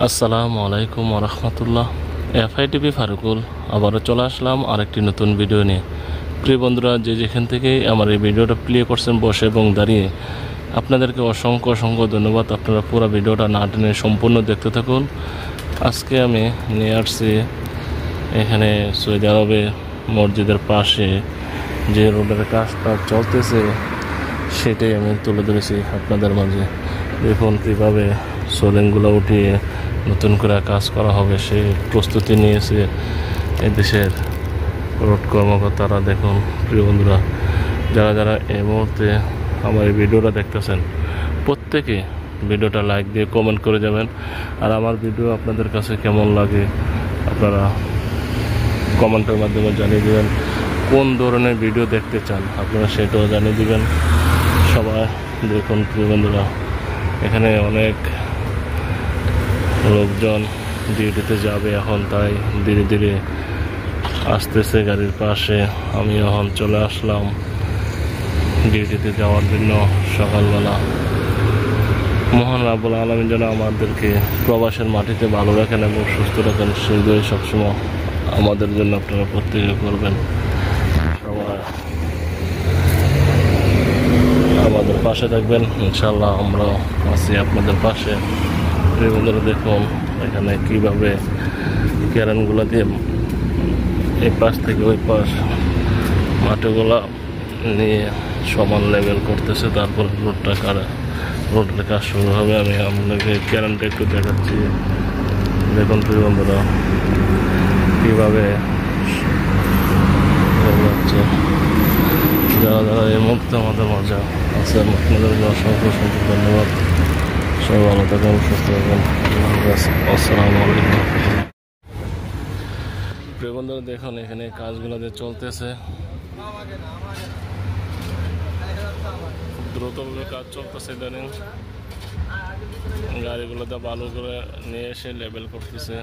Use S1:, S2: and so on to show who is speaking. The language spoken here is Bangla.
S1: আসসালামু আলাইকুম ওয়া রাহমাতুল্লাহ। এফআইটিভি ফারুকুল আবারও চলে আসলাম আরেকটি নতুন ভিডিও নিয়ে। প্রিয় বন্ধুরা, যে যেখান থেকে আমার এই ভিডিওটা প্লে করছেন বসে এবং দাঁড়িয়ে, আপনাদেরকে অসংখ্য অসংখ্য ধন্যবাদ। আপনারা পুরো ভিডিওটা না টেনে সম্পূর্ণ দেখতে থাকুন। আজকে আমি নিয়ে আসছি এখানে সৌদি আরবে মসজিদের পাশে যে রোডের কাজটা চলতেছে সেটাই আমি তুলে ধরেছি আপনাদের মাঝে। দেখুন কীভাবে সোলিংগুলো উঠিয়ে নতুন করে কাজ করা হবে সেই প্রস্তুতি নিয়েছে এদেশের রোড কর্মকর্তারা। দেখুন প্রিয় বন্ধুরা, যারা যারা এই মুহূর্তে আমার এই ভিডিওটা দেখতেছেন, প্রত্যেকে ভিডিওটা লাইক দিয়ে কমেন্ট করে যাবেন। আর আমার ভিডিও আপনাদের কাছে কেমন লাগে আপনারা কমেন্টের মাধ্যমে জানিয়ে দেবেন। কোন ধরনের ভিডিও দেখতে চান আপনারা সেটাও জানিয়ে দেবেন। সবাই দেখুন প্রিয় বন্ধুরা, এখানে অনেক লোকজন ডিউটিতে যাবে এখন, তাই ধীরে ধীরে আসতেছে গাড়ির পাশে। আমি এখন চলে আসলাম ডিউটিতে যাওয়ার জন্য সকালবেলা। মহান রাব্বুল আলামিন যেন আমাদেরকে প্রবাসের মাটিতে ভালো রাখেন এবং সুস্থ রাখেন, সেগুলোই সবসময় আমাদের জন্য আপনারা প্রত্যেকে করবেন। সবাই আমাদের পাশে থাকবেন, ইনশাল্লাহ আমরা আছি আপনাদের পাশে। প্রিয় বন্ধুরা, দেখুন এখানে কীভাবে ক্যারেনগুলো দিয়ে এই পাশ থেকে ওই পাশ মাটিগুলো নিয়ে সমান লেভেল করতেছে, তারপর রোডের কাজ শুরু হবে। আমি আপনাদেরকে ক্যারেনটা একটু দেখাচ্ছি। দেখুন প্রিয় বন্ধুরা কীভাবে যাচ্ছে। যারা যারা এই মুহূর্তে আমাদের মাঝে আছে আপনাদেরকে অসংখ্য অসংখ্য ধন্যবাদ। সবাই ভালো থাকেন, সুস্থ থাকেন। আসসালামু আলাইকুম। প্রিয় বন্ধুরা, দেখুন এখানে কাজগুলো যে চলতেছে, খুব দ্রুতভাবে কাজ চলতেছে। ইদানিং গাড়িগুলোতে বালু করে নিয়ে এসে লেবেল করতেছে।